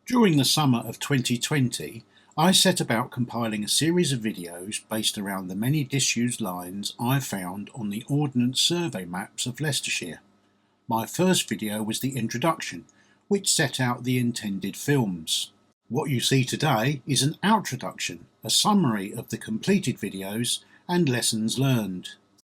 During the summer of 2020, I set about compiling a series of videos based around the many disused lines I found on the Ordnance Survey maps of Leicestershire. My first video was the introduction, which set out the intended films. What you see today is an outroduction, a summary of the completed videos and lessons learned.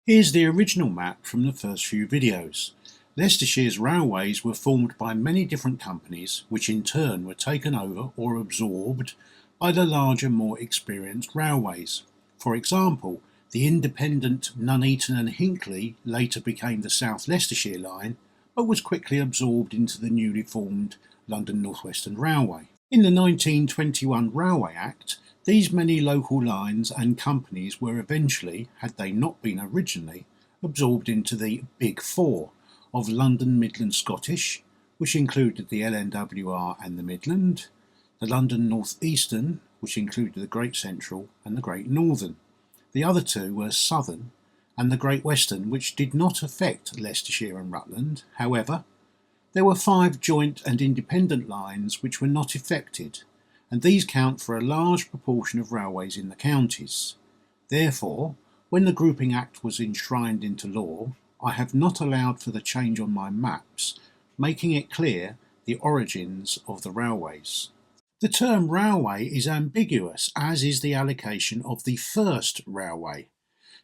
Here's the original map from the first few videos. Leicestershire's railways were formed by many different companies, which in turn were taken over or absorbed by the larger, more experienced railways. For example, the independent Nuneaton and Hinckley later became the South Leicestershire line, but was quickly absorbed into the newly formed London North Western Railway. In the 1921 Railway Act, these many local lines and companies were eventually, had they not been originally, absorbed into the Big Four of London Midland Scottish, which included the LNWR and the Midland, the London North Eastern, which included the Great Central and the Great Northern. The other two were Southern and the Great Western, which did not affect Leicestershire and Rutland. However, there were 5 joint and independent lines which were not affected, and these count for a large proportion of railways in the counties. Therefore, when the Grouping Act was enshrined into law, I have not allowed for the change on my maps, making it clear the origins of the railways. The term railway is ambiguous, as is the allocation of the first railway.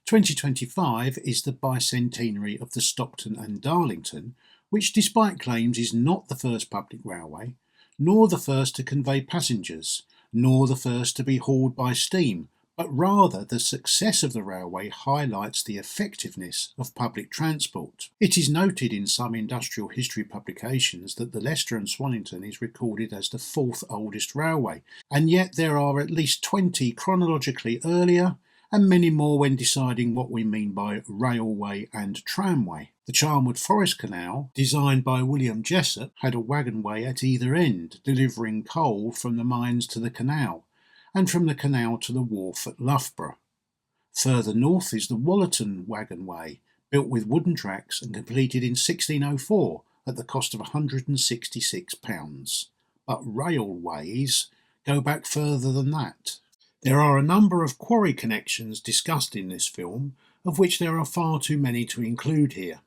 2025 is the bicentenary of the Stockton and Darlington, which despite claims is not the first public railway, nor the first to convey passengers, nor the first to be hauled by steam, but rather the success of the railway highlights the effectiveness of public transport. It is noted in some industrial history publications that the Leicester and Swannington is recorded as the 4th oldest railway, and yet there are at least 20 chronologically earlier, and many more when deciding what we mean by railway and tramway. The Charnwood Forest Canal, designed by William Jessop, had a wagonway at either end, delivering coal from the mines to the canal, and from the canal to the wharf at Loughborough. Further north is the Wollerton Wagonway, built with wooden tracks and completed in 1604 at the cost of £166. But railways go back further than that. There are a number of quarry connections discussed in this film, of which there are far too many to include here.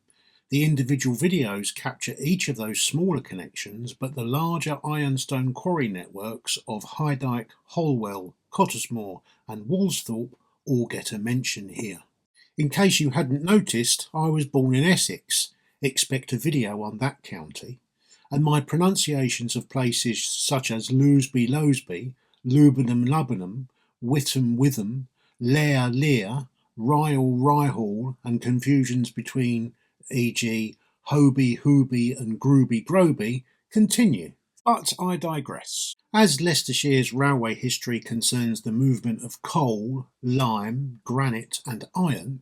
The individual videos capture each of those smaller connections, but the larger ironstone quarry networks of Highdyke, Holwell, Cottesmore and Woolsthorpe all get a mention here. In case you hadn't noticed, I was born in Essex. Expect a video on that county. And my pronunciations of places such as Lewsby, Lubenham, Witham, Lear, Ryle, and confusions between e.g. Hobie and Groby continue. But I digress. As Leicestershire's railway history concerns the movement of coal, lime, granite and iron,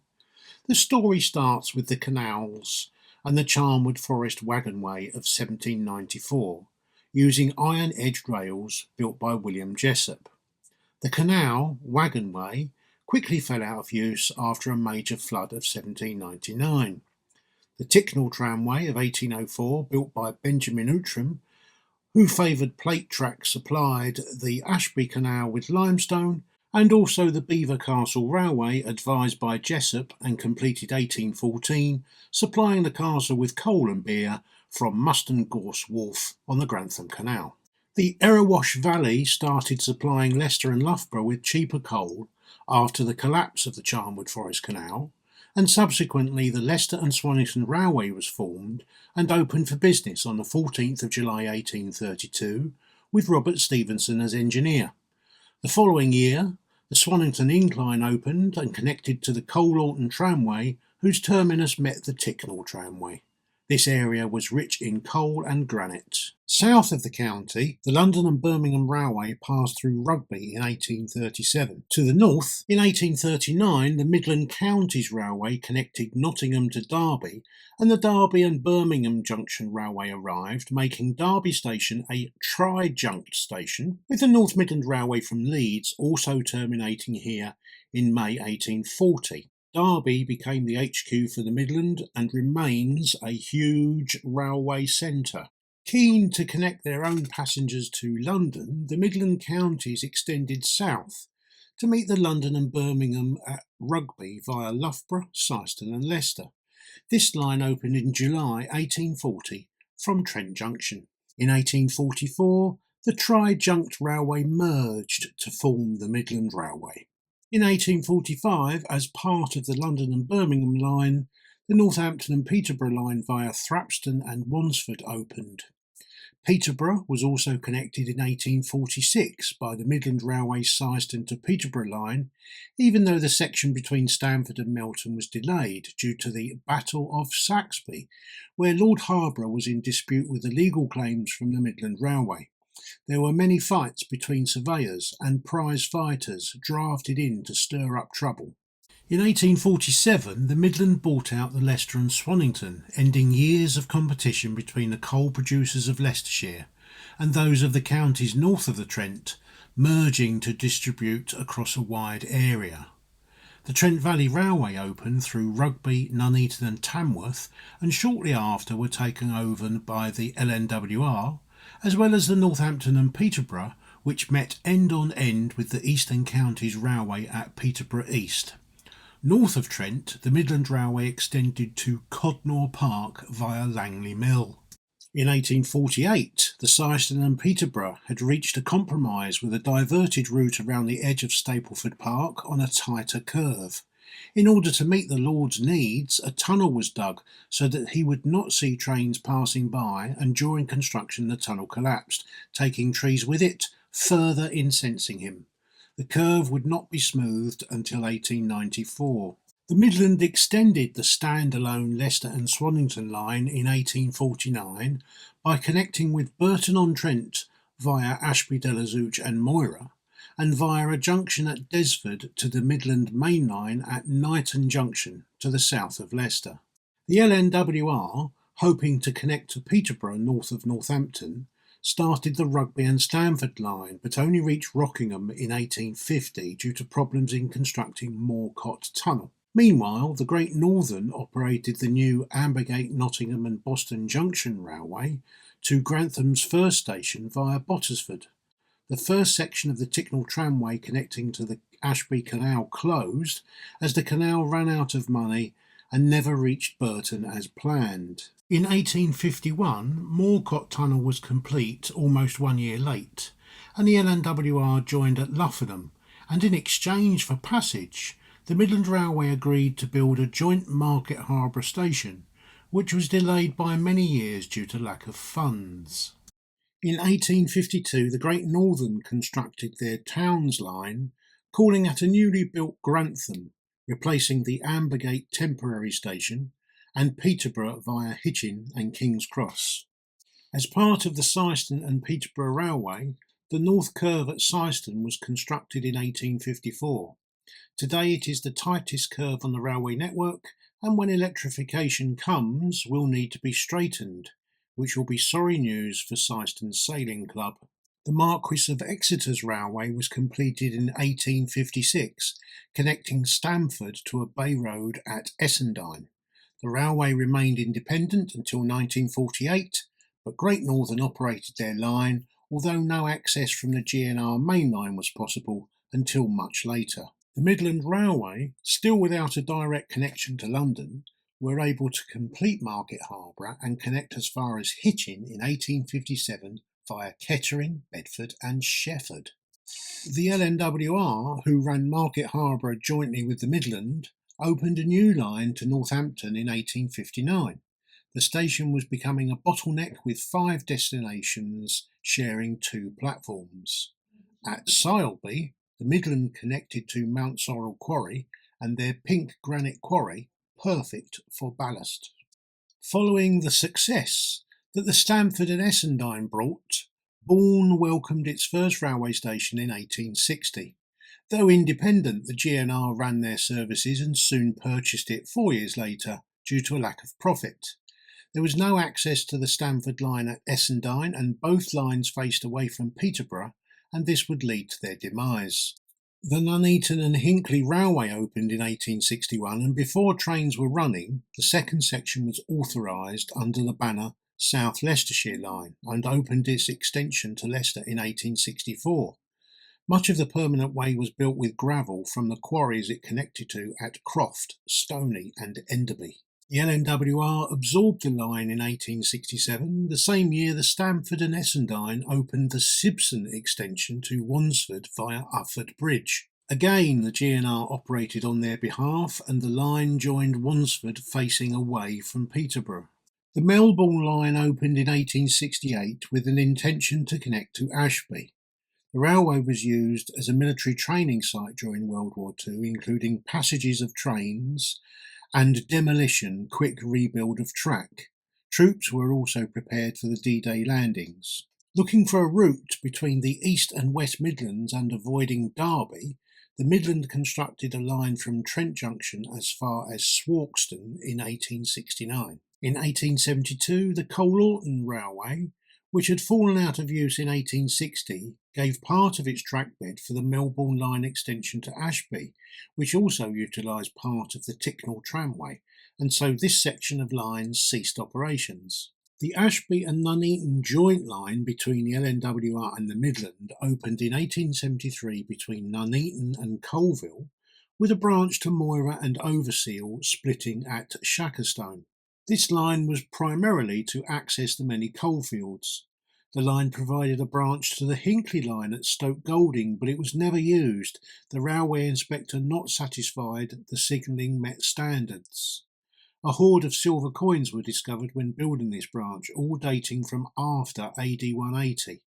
the story starts with the canals and the Charnwood Forest Wagonway of 1794, using iron-edged rails built by William Jessop. The canal wagonway quickly fell out of use after a major flood of 1799. The Ticknall tramway of 1804, built by Benjamin Outram, who favoured plate tracks, supplied the Ashby Canal with limestone, and also the Belvoir Castle Railway, advised by Jessop and completed 1814, supplying the castle with coal and beer from Muston Gorse Wharf on the Grantham Canal. The Erewash Valley started supplying Leicester and Loughborough with cheaper coal after the collapse of the Charnwood Forest Canal, and subsequently the Leicester and Swannington Railway was formed and opened for business on the 14th of July 1832 with Robert Stevenson as engineer. The following year, the Swannington Incline opened and connected to the Coal-Orton Tramway, whose terminus met the Ticknall Tramway. This area was rich in coal and granite. South of the county, the London and Birmingham Railway passed through Rugby in 1837. To the north, in 1839, the Midland Counties Railway connected Nottingham to Derby, and the Derby and Birmingham Junction Railway arrived, making Derby Station a tri-junct station, with the North Midland Railway from Leeds also terminating here in May 1840. Derby became the HQ for the Midland and remains a huge railway centre. Keen to connect their own passengers to London, the Midland counties extended south to meet the London and Birmingham at Rugby via Loughborough, Syston and Leicester. This line opened in July 1840 from Trent Junction. In 1844, the tri-junct railway merged to form the Midland Railway. In 1845, as part of the London and Birmingham line, the Northampton and Peterborough line via Thrapston and Wansford opened. Peterborough was also connected in 1846 by the Midland Railway's Syston to Peterborough line, even though the section between Stamford and Melton was delayed due to the Battle of Saxby, where Lord Harborough was in dispute with the legal claims from the Midland Railway. There were many fights between surveyors and prize fighters drafted in to stir up trouble. In 1847, the Midland bought out the Leicester and Swannington, ending years of competition between the coal producers of Leicestershire and those of the counties north of the Trent, merging to distribute across a wide area. The Trent Valley Railway opened through Rugby, Nuneaton and Tamworth, and shortly after were taken over by the LNWR, as well as the Northampton and Peterborough, which met end on end with the Eastern Counties Railway at Peterborough East. North of Trent, the Midland Railway extended to Codnor Park via Langley Mill. In 1848, the Syston and Peterborough had reached a compromise with a diverted route around the edge of Stapleford Park on a tighter curve. In order to meet the Lord's needs, a tunnel was dug so that he would not see trains passing by, and during construction the tunnel collapsed, taking trees with it, further incensing him. The curve would not be smoothed until 1894. The Midland extended the stand-alone Leicester and Swannington line in 1849 by connecting with Burton-on-Trent via Ashby-de-la-Zouch and Moira, and via a junction at Desford to the Midland Main Line at Knighton Junction to the south of Leicester. The LNWR, hoping to connect to Peterborough north of Northampton, started the Rugby and Stamford line, but only reached Rockingham in 1850 due to problems in constructing Moorcott Tunnel. Meanwhile, the Great Northern operated the new Ambergate, Nottingham and Boston Junction Railway to Grantham's first station via Bottisford. The first section of the Ticknell tramway connecting to the Ashby Canal closed as the canal ran out of money and never reached Burton as planned. In 1851, Moorcott Tunnel was complete almost 1 year late, and the LNWR joined at Luffenham, and in exchange for passage, the Midland Railway agreed to build a joint Market Harborough station, which was delayed by many years due to lack of funds. In 1852, the Great Northern constructed their Towns line, calling at a newly built Grantham, replacing the Ambergate temporary station, and Peterborough via Hitchin and King's Cross. As part of the Syston and Peterborough Railway, the North Curve at Syston was constructed in 1854. Today it is the tightest curve on the railway network, and when electrification comes will need to be straightened, which will be sorry news for Syston's Sailing Club. The Marquis of Exeter's railway was completed in 1856, connecting Stamford to a bay road at Essendine. The railway remained independent until 1948, but Great Northern operated their line, although no access from the GNR main line was possible until much later. The Midland Railway, still without a direct connection to London, were able to complete Market Harborough and connect as far as Hitchin in 1857 via Kettering, Bedford and Shefford. The LNWR, who ran Market Harborough jointly with the Midland, opened a new line to Northampton in 1859. The station was becoming a bottleneck with 5 destinations sharing 2 platforms. At Sileby, the Midland connected to Mount Sorrel Quarry and their pink granite quarry, perfect for ballast. Following the success that the Stamford and Essendine brought, Bourne welcomed its first railway station in 1860. Though independent, the GNR ran their services and soon purchased it 4 years later due to a lack of profit. There was no access to the Stamford line at Essendine, and both lines faced away from Peterborough, and this would lead to their demise. The Nuneaton and Hinckley Railway opened in 1861, and before trains were running, the second section was authorised under the banner South Leicestershire Line and opened its extension to Leicester in 1864. Much of the permanent way was built with gravel from the quarries it connected to at Croft, Stoney and Enderby. The LNWR absorbed the line in 1867, the same year the Stamford and Essendine opened the Sibson extension to Wansford via Ufford Bridge. Again, the GNR operated on their behalf and the line joined Wansford facing away from Peterborough. The Melbourne line opened in 1868 with an intention to connect to Ashby. The railway was used as a military training site during World War II, including passages of trains and demolition, quick rebuild of track. Troops were also prepared for the D-Day landings. Looking for a route between the East and West Midlands and avoiding Derby, the Midland constructed a line from Trent Junction as far as Swarkston in 1869. In 1872, the Coal-Orton Railway, which had fallen out of use in 1860, gave part of its trackbed for the Melbourne line extension to Ashby, which also utilised part of the Ticknall tramway, and so this section of lines ceased operations. The Ashby and Nuneaton joint line between the LNWR and the Midland opened in 1873 between Nuneaton and Colville, with a branch to Moira and Overseal splitting at Shackerstone. This line was primarily to access the many coalfields. The line provided a branch to the Hinckley line at Stoke Golding, but it was never used, the railway inspector not satisfied the signalling met standards. A hoard of silver coins were discovered when building this branch, all dating from after AD 180.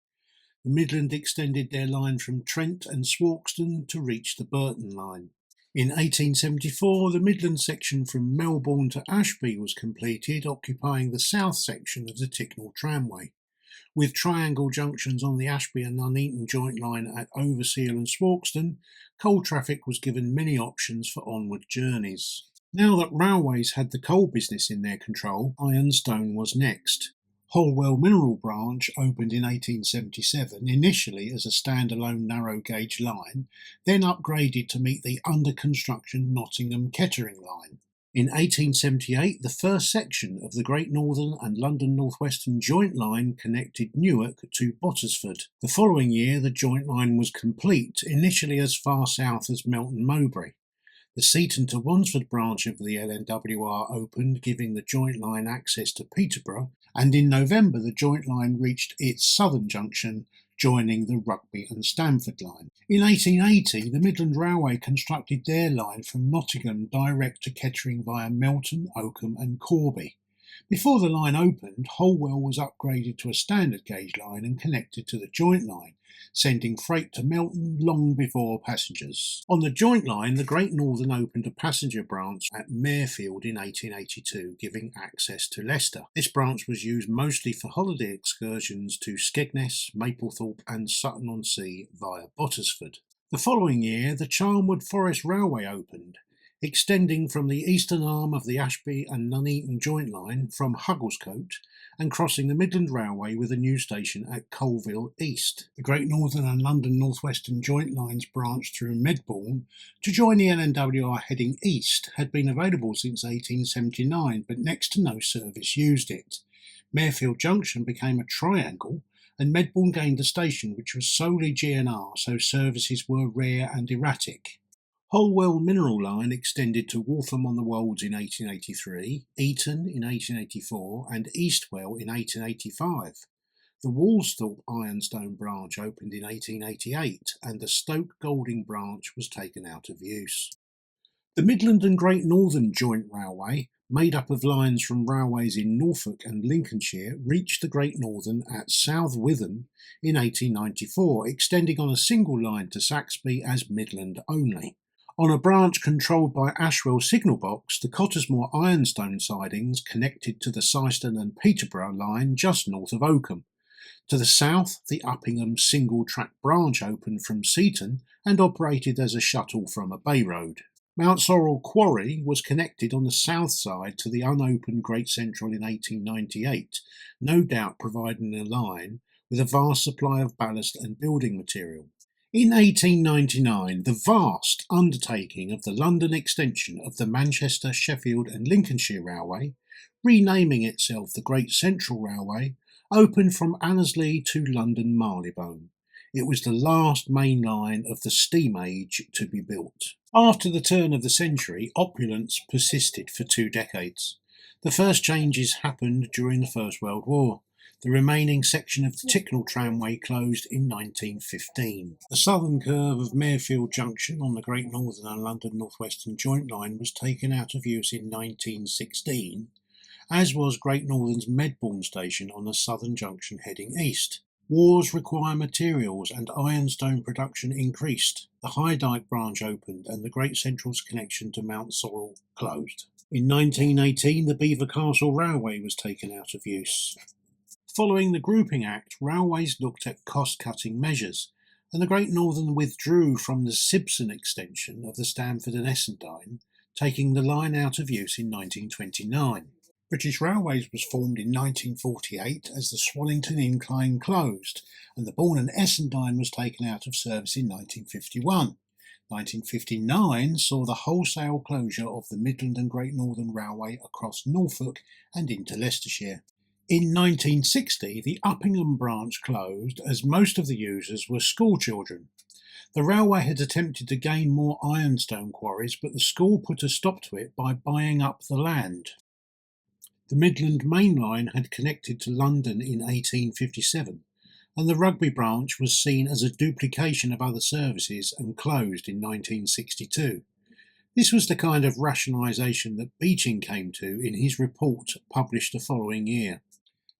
The Midland extended their line from Trent and Swarkston to reach the Burton line. In 1874, the Midland section from Melbourne to Ashby was completed, occupying the south section of the Ticknall tramway. With triangle junctions on the Ashby and Nuneaton joint line at Overseal and Swarkston, coal traffic was given many options for onward journeys. Now that railways had the coal business in their control, ironstone was next. Holwell Mineral Branch opened in 1877, initially as a standalone narrow gauge line, then upgraded to meet the under construction Nottingham-Kettering line. In 1878, the first section of the Great Northern and London North Western joint line connected Newark to Bottisford. The following year, the joint line was complete, initially as far south as Melton Mowbray. The Seaton to Wansford branch of the LNWR opened, giving the joint line access to Peterborough, and in November the joint line reached its southern junction, joining the Rugby and Stamford line. In 1880, the Midland Railway constructed their line from Nottingham direct to Kettering via Melton, Oakham and Corby. Before the line opened, Holwell was upgraded to a standard gauge line and connected to the joint line, sending freight to Melton long before passengers. On the joint line, the Great Northern opened a passenger branch at Marefield in 1882, giving access to Leicester. This branch was used mostly for holiday excursions to Skegness, Maplethorpe and Sutton-on-Sea via Bottisford. The following year, the Charnwood Forest Railway opened, extending from the eastern arm of the Ashby and Nuneaton joint line from Hugglescote and crossing the Midland Railway with a new station at Colville East. The Great Northern and London North Western joint lines branched through Medbourne to join the LNWR heading east had been available since 1879, but next to no service used it. Marefield Junction became a triangle and Medbourne gained a station which was solely GNR, so services were rare and erratic. Holwell Mineral Line extended to Waltham-on-the-Wolds in 1883, Eton in 1884 and Eastwell in 1885. The Woolsthorpe Ironstone branch opened in 1888 and the Stoke Golding branch was taken out of use. The Midland and Great Northern Joint Railway, made up of lines from railways in Norfolk and Lincolnshire, reached the Great Northern at South Witham in 1894, extending on a single line to Saxby as Midland only. On a branch controlled by Ashwell Signal Box, the Cottesmore Ironstone sidings connected to the Syston and Peterborough line just north of Oakham. To the south, the Uppingham single-track branch opened from Seaton and operated as a shuttle from a bay road. Mount Sorrel Quarry was connected on the south side to the unopened Great Central in 1898, no doubt providing a line with a vast supply of ballast and building material. In 1899, the vast undertaking of the London extension of the Manchester, Sheffield and Lincolnshire Railway, renaming itself the Great Central Railway, opened from Annesley to London Marylebone. It was the last main line of the steam age to be built. After the turn of the century, opulence persisted for 2 decades. The first changes happened during the First World War. The remaining section of the Ticknell tramway closed in 1915. The southern curve of Marefield Junction on the Great Northern and London North Western Joint Line was taken out of use in 1916, as was Great Northern's Medbourne station on the southern junction heading east. War's require materials and ironstone production increased. The High Dyke branch opened and the Great Central's connection to Mount Sorrel closed. In 1918, the Belvoir Castle Railway was taken out of use. Following the Grouping Act, railways looked at cost-cutting measures, and the Great Northern withdrew from the Sibson extension of the Stamford and Essendine, taking the line out of use in 1929. British Railways was formed in 1948 as the Swallington Incline closed, and the Bourne and Essendine was taken out of service in 1951. 1959 saw the wholesale closure of the Midland and Great Northern Railway across Norfolk and into Leicestershire. In 1960, the Uppingham branch closed as most of the users were schoolchildren. The railway had attempted to gain more ironstone quarries, but the school put a stop to it by buying up the land. The Midland Main Line had connected to London in 1857, and the Rugby branch was seen as a duplication of other services and closed in 1962. This was the kind of rationalisation that Beeching came to in his report published the following year.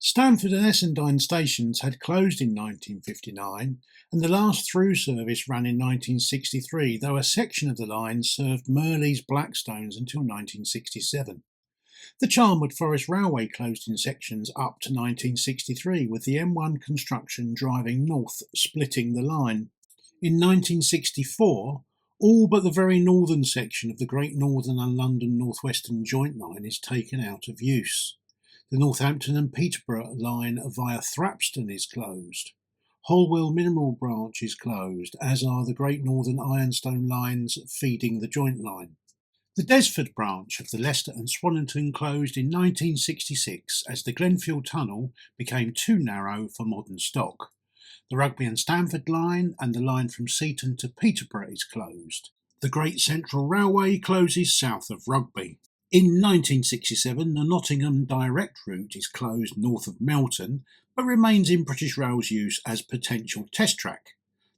Stamford and Essendine stations had closed in 1959, and the last through service ran in 1963, though a section of the line served Merley's Blackstones until 1967. The Charnwood Forest Railway closed in sections up to 1963, with the M1 construction driving north, splitting the line. In 1964, all but the very northern section of the Great Northern and London North Western Joint Line is taken out of use. The Northampton and Peterborough line via Thrapston is closed. Holwell Mineral branch is closed, as are the Great Northern Ironstone lines feeding the joint line. The Desford branch of the Leicester and Swannington closed in 1966 as the Glenfield Tunnel became too narrow for modern stock. The Rugby and Stamford line and the line from Seaton to Peterborough is closed. The Great Central Railway closes south of Rugby. In 1967, the Nottingham direct route is closed north of Melton, but remains in British Rail's use as potential test track.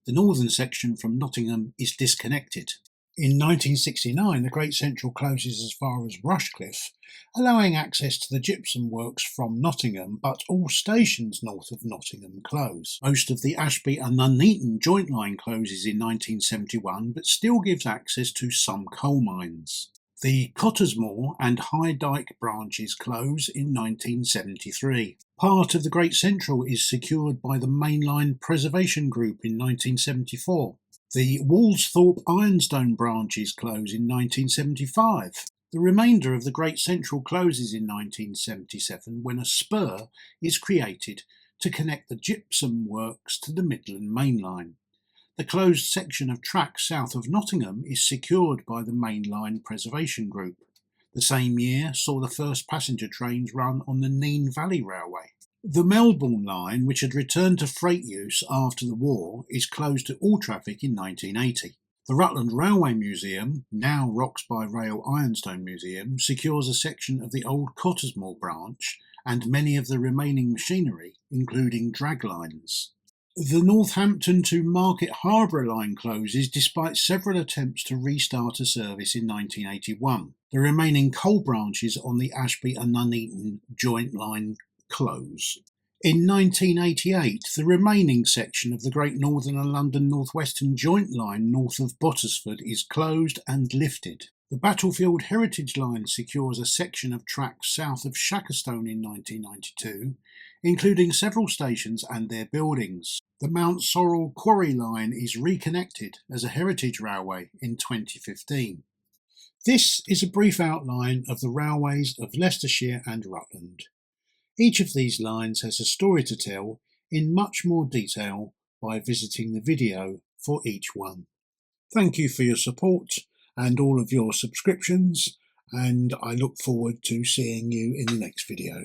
The northern section from Nottingham is disconnected. In 1969, the Great Central closes as far as Rushcliffe, allowing access to the gypsum works from Nottingham, but all stations north of Nottingham close. Most of the Ashby and Nuneaton joint line closes in 1971, but still gives access to some coal mines. The Cottesmore and High Dyke branches close in 1973. Part of the Great Central is secured by the Mainline Preservation Group in 1974. The Woolsthorpe Ironstone branches close in 1975. The remainder of the Great Central closes in 1977 when a spur is created to connect the gypsum works to the Midland Main Line. The closed section of track south of Nottingham is secured by the Mainline Preservation Group. The same year saw the first passenger trains run on the Nene Valley Railway. The Melbourne line, which had returned to freight use after the war, is closed to all traffic in 1980. The Rutland Railway Museum, now Rocks by Rail Ironstone Museum, secures a section of the old Cottesmore branch and many of the remaining machinery, including drag lines. The Northampton to Market Harborough line closes despite several attempts to restart a service in 1981. The remaining coal branches on the Ashby and Nuneaton joint line close. In 1988, the remaining section of the Great Northern and London North Western joint line north of Bottisford is closed and lifted. The Battlefield Heritage Line secures a section of track south of Shackerstone in 1992, including several stations and their buildings. The Mount Sorrel Quarry Line is reconnected as a heritage railway in 2015. This is a brief outline of the railways of Leicestershire and Rutland. Each of these lines has a story to tell in much more detail by visiting the video for each one. Thank you for your support and all of your subscriptions, and I look forward to seeing you in the next video.